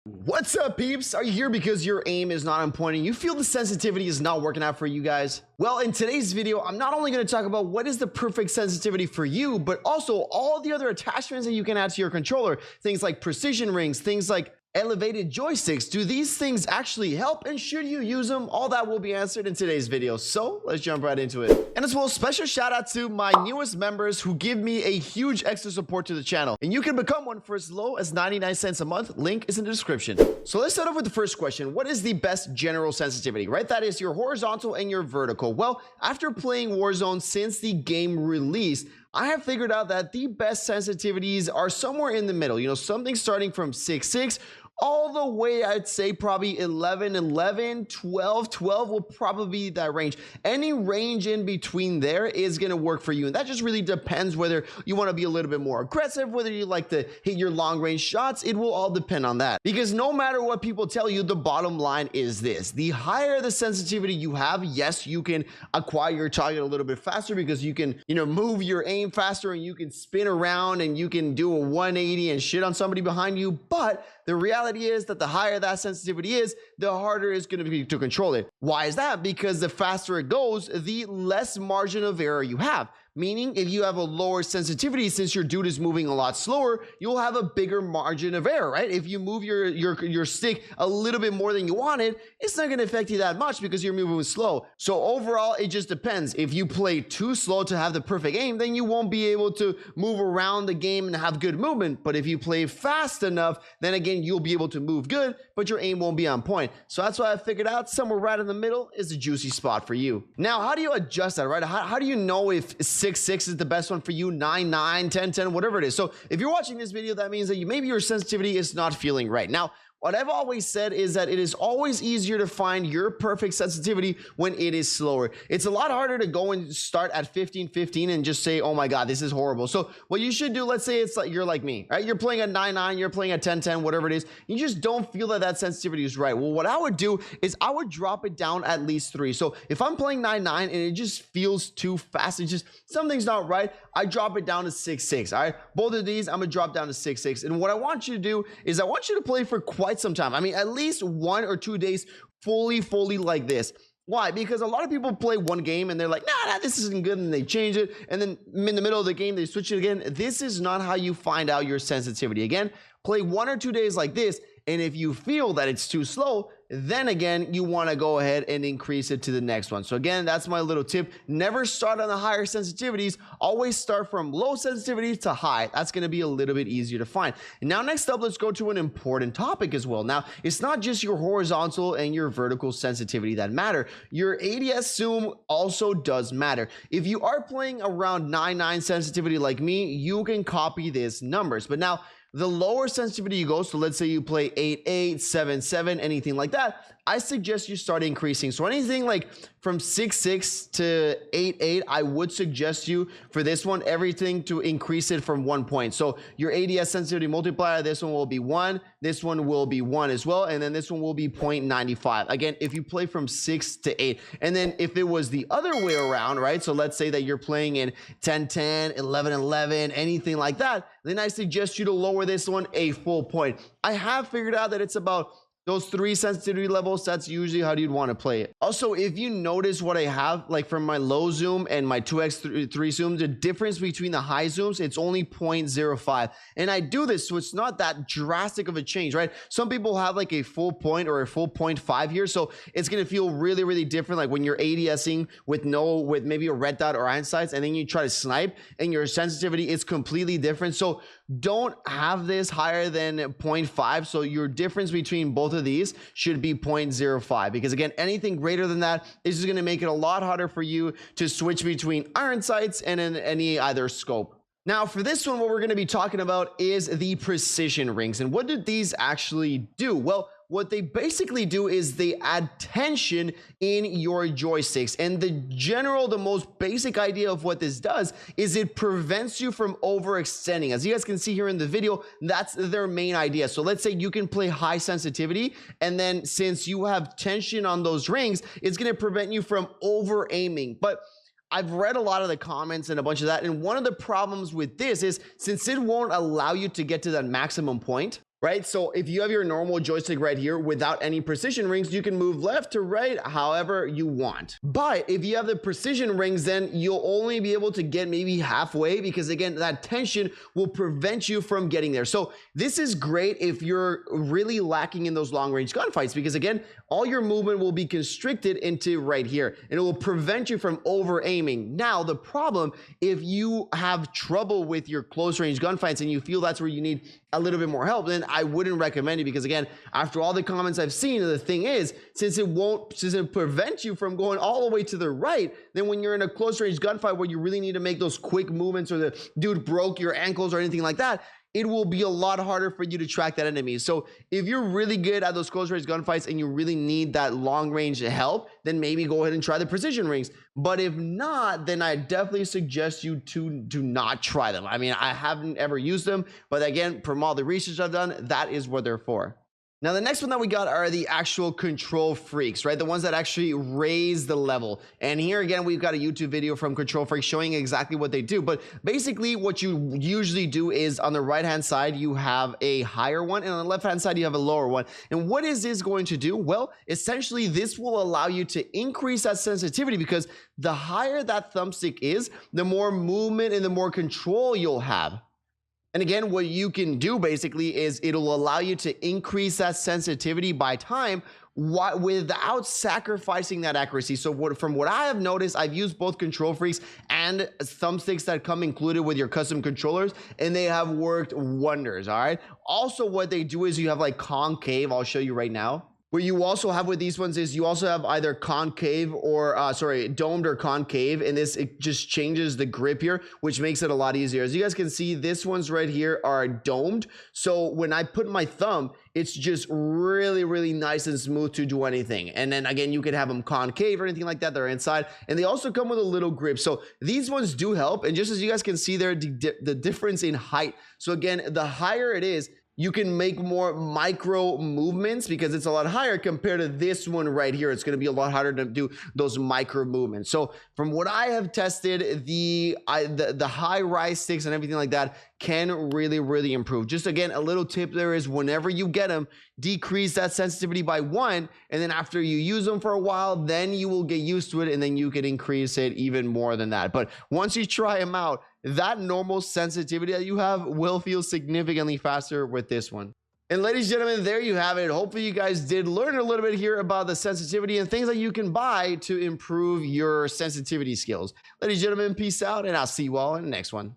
What's up, peeps? Are you here because your aim is not on point and you feel the sensitivity is not working out for you guys? Well, in today's video, I'm not only going to talk about what is the perfect sensitivity for you, but also all the other attachments that you can add to your controller. Things like precision rings, things like elevated joysticks. Do these things actually help, and should you use them? All that will be answered in today's video, so let's jump right into it. And as well, special shout out to my newest members who give me a huge extra support to the channel, and you can become one for as low as 99 cents a month. Link is in the description. So let's start off with the first question. What is the best general sensitivity, right? That is your horizontal and your vertical. Well, after playing Warzone since the game released, I have figured out that the best sensitivities are somewhere in the middle. You know, something starting from 6.6 all the way, I'd say probably 11, 12 will probably be that range. Any range in between there is going to work for you. And that just really depends whether you want to be a little bit more aggressive, whether you like to hit your long range shots. It will all depend on that. Because no matter what people tell you, the bottom line is this: the higher the sensitivity you have, yes, you can acquire your target a little bit faster because you can, move your aim faster and you can spin around and you can do a 180 and shit on somebody behind you. But the reality is that the higher that sensitivity is, the harder it's going to be to control it. Why is that? Because the faster it goes, the less margin of error you have. Meaning, if you have a lower sensitivity, since your dude is moving a lot slower, you'll have a bigger margin of error, right? If you move your stick a little bit more than you wanted, it's not going to affect you that much because you're moving slow. So overall, it just depends. If you play too slow to have the perfect aim, then you won't be able to move around the game and have good movement. But if you play fast enough, then again, you'll be able to move good, but your aim won't be on point. So that's why I figured out somewhere right in the middle is a juicy spot for you. Now, how do you adjust that, right? How do you know if 6.6 is the best one for you, 9.9, 10.10, whatever it is? So if you're watching this video, that means that maybe your sensitivity is not feeling right. Now, what I've always said is that it is always easier to find your perfect sensitivity when it is slower. It's a lot harder to go and start at 15 and just say, oh my God, this is horrible. So what you should do, let's say it's like you're like me, right? You're playing at 9.9, you're playing at 10.10, whatever it is. You just don't feel that sensitivity is right. Well, what I would do is I would drop it down at least 3. So if I'm playing 9.9 and it just feels too fast, it's just something's not right, I drop it down to 6.6. All right, both of these I'm gonna drop down to 6.6. And what I want you to do is I want you to play for quite some time. I mean, at least 1 or 2 days fully like this. Why? Because a lot of people play one game and they're like, nah, this isn't good, and they change it, and then in the middle of the game they switch it again. This is not how you find out your sensitivity. Again, play 1 or 2 days like this, and if you feel that it's too slow, then again, you want to go ahead and increase it to the next one. So again, that's my little tip. Never start on the higher sensitivities. Always start from low sensitivity to high. That's going to be a little bit easier to find. And now next up, let's go to an important topic as well. Now, it's not just your horizontal and your vertical sensitivity that matter. Your ADS zoom also does matter. If you are playing around 9.9 sensitivity like me, you can copy these numbers. But now, the lower sensitivity you go, so let's say you play 8.8, 7.7, anything like that, I suggest you start increasing. So anything like from 6.6 to 8.8, I would suggest you for this one, everything to increase it from 1 point. So your ADS sensitivity multiplier, this one will be 1, this one will be 1 as well, and then this one will be 0.95. Again, if you play from 6 to 8, and then if it was the other way around, right? So let's say that you're playing in 10.10, 11.11, anything like that, then I suggest you to lower this one a full point. I have figured out that it's about those 3 sensitivity levels. That's usually how you'd want to play it. Also, if you notice what I have, like from my low zoom and my 2x3 zoom, the difference between the high zooms, it's only 0.05. And I do this so it's not that drastic of a change, right? Some people have like a full point or a full 0.5 here. So it's going to feel really different. Like when you're ADSing with maybe a red dot or iron sights, and then you try to snipe and your sensitivity is completely different. So don't have this higher than 0.5. So your difference between both of these should be 0.05, because again, anything greater than that is just going to make it a lot harder for you to switch between iron sights and in any either scope. Now for this one, what we're going to be talking about is the precision rings. And what do these actually do? Well, what they basically do is they add tension in your joysticks. And the most basic idea of what this does is it prevents you from overextending. As you guys can see here in the video, that's their main idea. So let's say you can play high sensitivity, and then since you have tension on those rings, it's going to prevent you from over aiming. But I've read a lot of the comments and a bunch of that, and one of the problems with this is since it won't allow you to get to that maximum point, right? So if you have your normal joystick right here without any precision rings, you can move left to right however you want. But if you have the precision rings, then you'll only be able to get maybe halfway, because again, that tension will prevent you from getting there. So this is great if you're really lacking in those long range gunfights, because again, all your movement will be constricted into right here, and it will prevent you from over aiming. Now, the problem, if you have trouble with your close range gunfights and you feel that's where you need a little bit more help, then I wouldn't recommend it, because again, after all the comments I've seen, the thing is, since it prevents you from going all the way to the right, then when you're in a close range gunfight where you really need to make those quick movements, or the dude broke your ankles or anything like that, it will be a lot harder for you to track that enemy. So if you're really good at those close range gunfights and you really need that long range help, then maybe go ahead and try the precision rings. But if not, then I definitely suggest you to do not try them. I mean, I haven't ever used them, but again, from all the research I've done, that is what they're for. Now, the next one that we got are the actual Kontrol Freeks, right? The ones that actually raise the level. And here again, we've got a YouTube video from Kontrol Freeks showing exactly what they do. But basically what you usually do is on the right-hand side, you have a higher one, and on the left-hand side, you have a lower one. And what is this going to do? Well, essentially, this will allow you to increase that sensitivity, because the higher that thumbstick is, the more movement and the more control you'll have. And again, what you can do basically is it'll allow you to increase that sensitivity by time without sacrificing that accuracy. So from what I have noticed, I've used both Kontrol Freeks and thumbsticks that come included with your custom controllers, and they have worked wonders, all right? Also, what they do is you have like concave. I'll show you right now. What you also have with these ones is you also have either concave or domed or concave, and it just changes the grip here, which makes it a lot easier. As you guys can see, this ones right here are domed, so when I put my thumb, it's just really, really nice and smooth to do anything. And then again, you can have them concave or anything like that. They're inside, and they also come with a little grip. So these ones do help, and just as you guys can see there, the difference in height. So again, the higher it is, you can make more micro movements because it's a lot higher compared to this one right here. It's going to be a lot harder to do those micro movements. So from what I have tested, the high rise sticks and everything like that can really improve. Just again, a little tip there is whenever you get them, decrease that sensitivity by 1, and then after you use them for a while, then you will get used to it, and then you can increase it even more than that. But once you try them out, that normal sensitivity that you have will feel significantly faster with this one. And ladies and gentlemen, there you have it. Hopefully you guys did learn a little bit here about the sensitivity and things that you can buy to improve your sensitivity skills. Ladies and gentlemen, peace out, and I'll see you all in the next one.